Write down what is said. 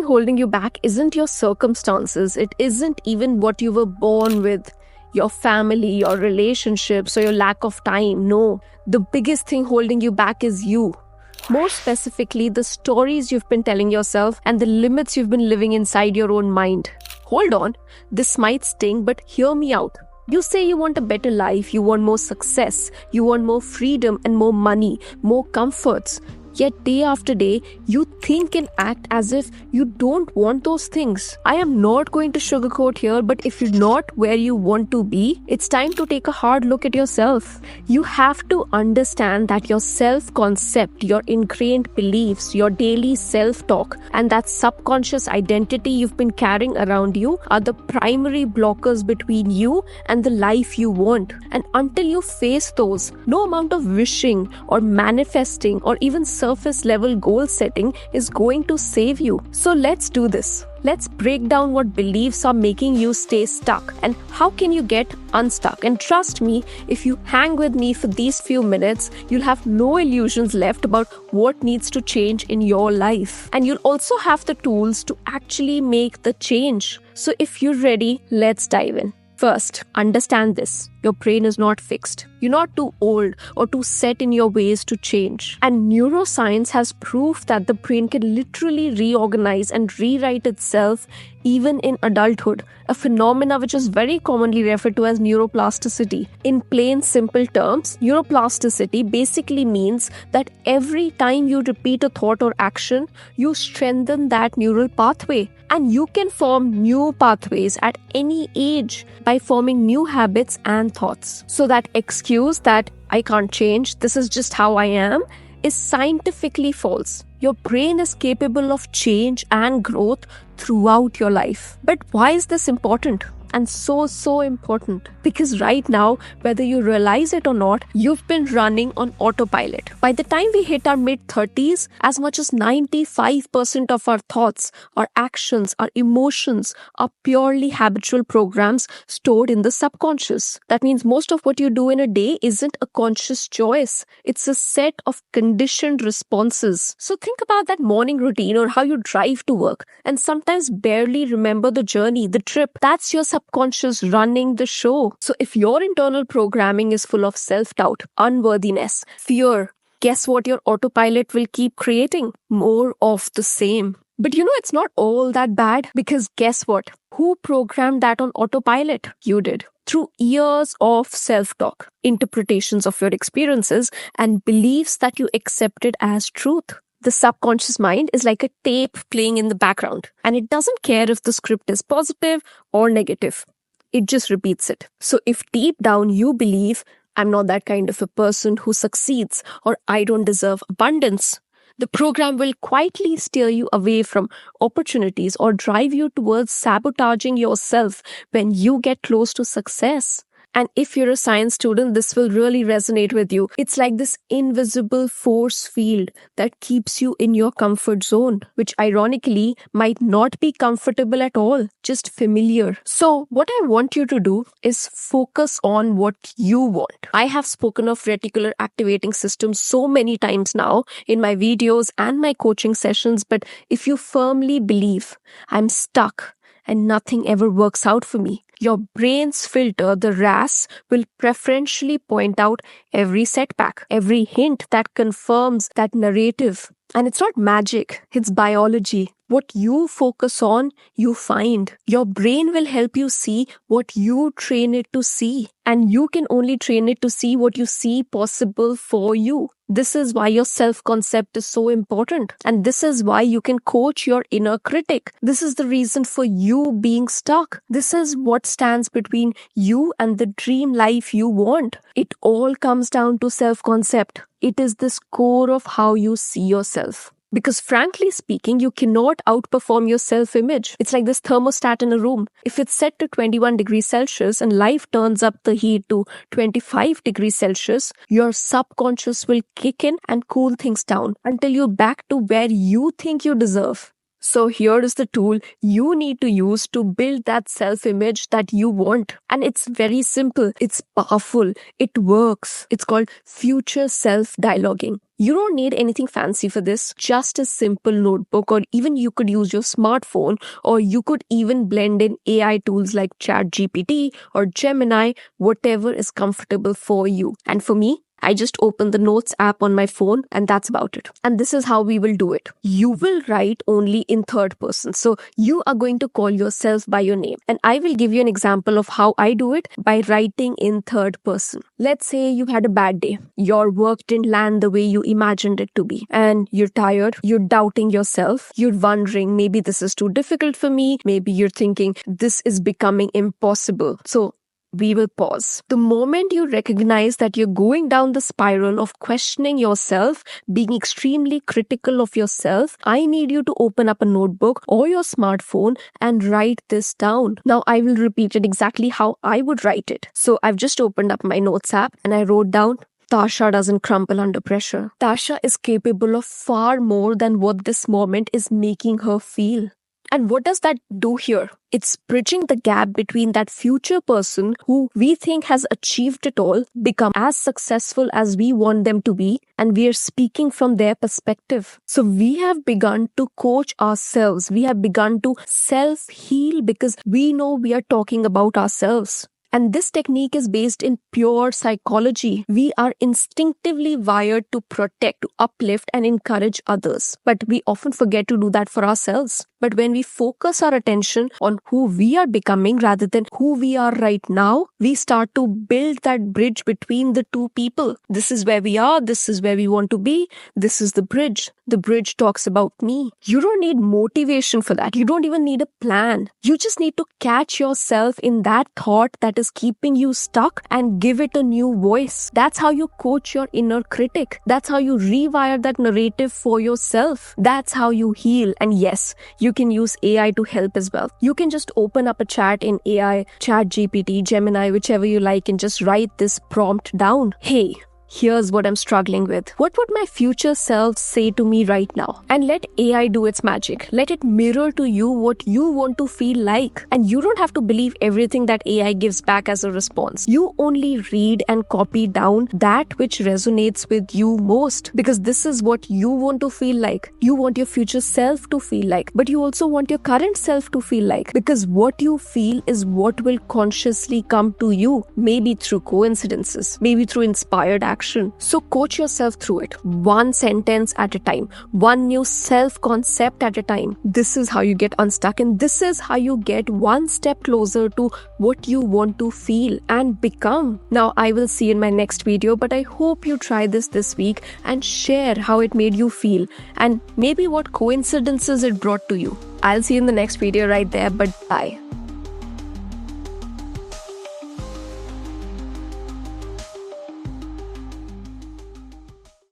holding you back isn't your circumstances. It isn't even what you were born with, your family, your relationships, or your lack of time. No, the biggest thing holding you back is you. More specifically, the stories you've been telling yourself and the limits you've been living inside your own mind. Hold on, this might sting, but hear me out. You say you want a better life, you want more success, you want more freedom and more money, more comforts. Yet day after day, you think and act as if you don't want those things. I am not going to sugarcoat here, but if you're not where you want to be, it's time to take a hard look at yourself. You have to understand that your self-concept, your ingrained beliefs, your daily self-talk, and that subconscious identity you've been carrying around you are the primary blockers between you and the life you want. And until you face those, no amount of wishing or manifesting or even surface level goal setting is going to save you. So let's do this. Let's break down what beliefs are making you stay stuck and how can you get unstuck. And trust me, if you hang with me for these few minutes, you'll have no illusions left about what needs to change in your life. And you'll also have the tools to actually make the change. So if you're ready, let's dive in. First, understand this. Your brain is not fixed. You're not too old or too set in your ways to change. And neuroscience has proof that the brain can literally reorganize and rewrite itself even in adulthood, a phenomena which is very commonly referred to as neuroplasticity. In plain, simple terms, neuroplasticity basically means that every time you repeat a thought or action, you strengthen that neural pathway. And you can form new pathways at any age by forming new habits and thoughts. So that excuse that I can't change, this is just how I am, is scientifically false. Your brain is capable of change and growth throughout your life. But why is this important? And so important, because right now, whether you realize it or not, you've been running on autopilot. By the time we hit our mid-30s, as much as 95% of our thoughts, our actions, our emotions are purely habitual programs stored in the subconscious. That means most of what you do in a day isn't a conscious choice. It's a set of conditioned responses. So think about that morning routine or how you drive to work and sometimes barely remember the journey, the trip. That's your subconscious running the show. So if your internal programming is full of self-doubt, unworthiness, fear, guess what your autopilot will keep creating? More of the same. But it's not all that bad, because guess what? Who programmed that on autopilot? You did. Through years of self-talk, interpretations of your experiences, and beliefs that you accepted as truth. The subconscious mind is like a tape playing in the background, and it doesn't care if the script is positive or negative. It just repeats it. So if deep down you believe, I'm not that kind of a person who succeeds, or I don't deserve abundance, the program will quietly steer you away from opportunities or drive you towards sabotaging yourself when you get close to success. And if you're a science student, this will really resonate with you. It's like this invisible force field that keeps you in your comfort zone, which ironically might not be comfortable at all, just familiar. So what I want you to do is focus on what you want. I have spoken of reticular activating systems so many times now in my videos and my coaching sessions, but if you firmly believe I'm stuck and nothing ever works out for me, your brain's filter, the RAS, will preferentially point out every setback, every hint that confirms that narrative. And it's not magic, it's biology. What you focus on, you find. Your brain will help you see what you train it to see. And you can only train it to see what you see possible for you. This is why your self-concept is so important. And this is why you can coach your inner critic. This is the reason for you being stuck. This is what stands between you and the dream life you want. It all comes down to self-concept. It is this core of how you see yourself. Because frankly speaking, you cannot outperform your self-image. It's like this thermostat in a room. If it's set to 21 degrees Celsius and life turns up the heat to 25 degrees Celsius, your subconscious will kick in and cool things down until you're back to where you think you deserve. So here is the tool you need to use to build that self-image that you want. And it's very simple. It's powerful. It works. It's called future self-dialoguing. You don't need anything fancy for this. Just a simple notebook, or even you could use your smartphone, or you could even blend in AI tools like ChatGPT or Gemini, whatever is comfortable for you. And for me, I just open the Notes app on my phone and that's about it. And this is how we will do it. You will write only in third person. So you are going to call yourself by your name. And I will give you an example of how I do it by writing in third person. Let's say you had a bad day. Your work didn't land the way you imagined it to be. And you're tired. You're doubting yourself. You're wondering, maybe this is too difficult for me. Maybe you're thinking this is becoming impossible. So we will pause. The moment you recognize that you're going down the spiral of questioning yourself, being extremely critical of yourself, I need you to open up a notebook or your smartphone and write this down. Now, I will repeat it exactly how I would write it. So I've just opened up my Notes app and I wrote down, Tasha doesn't crumple under pressure. Tasha is capable of far more than what this moment is making her feel. And what does that do here? It's bridging the gap between that future person who we think has achieved it all, become as successful as we want them to be, and we are speaking from their perspective. So we have begun to coach ourselves. We have begun to self-heal because we know we are talking about ourselves. And this technique is based in pure psychology. We are instinctively wired to protect, to uplift and encourage others. But we often forget to do that for ourselves. But when we focus our attention on who we are becoming rather than who we are right now, we start to build that bridge between the two people. This is where we are. This is where we want to be. This is the bridge. The bridge talks about me. You don't need motivation for that. You don't even need a plan. You just need to catch yourself in that thought that is keeping you stuck and give it a new voice. That's how you coach your inner critic. That's how you rewire that narrative for yourself. That's how you heal. And yes, you can use AI to help as well. You can just open up a chat in AI, ChatGPT, Gemini, whichever you like, and just write this prompt down. Hey, here's what I'm struggling with. What would my future self say to me right now? And let AI do its magic. Let it mirror to you what you want to feel like. And you don't have to believe everything that AI gives back as a response. You only read and copy down that which resonates with you most, because this is what you want to feel like. You want your future self to feel like, but you also want your current self to feel like, because what you feel is what will consciously come to you, maybe through coincidences, maybe through inspired action. So coach yourself through it, one sentence at a time, one new self-concept at a time. This is how you get unstuck, and this is how you get one step closer to what you want to feel and become. Now, I will see you in my next video, but I hope you try this week and share how it made you feel and maybe what coincidences it brought to you. I'll see you in the next video right there, but bye.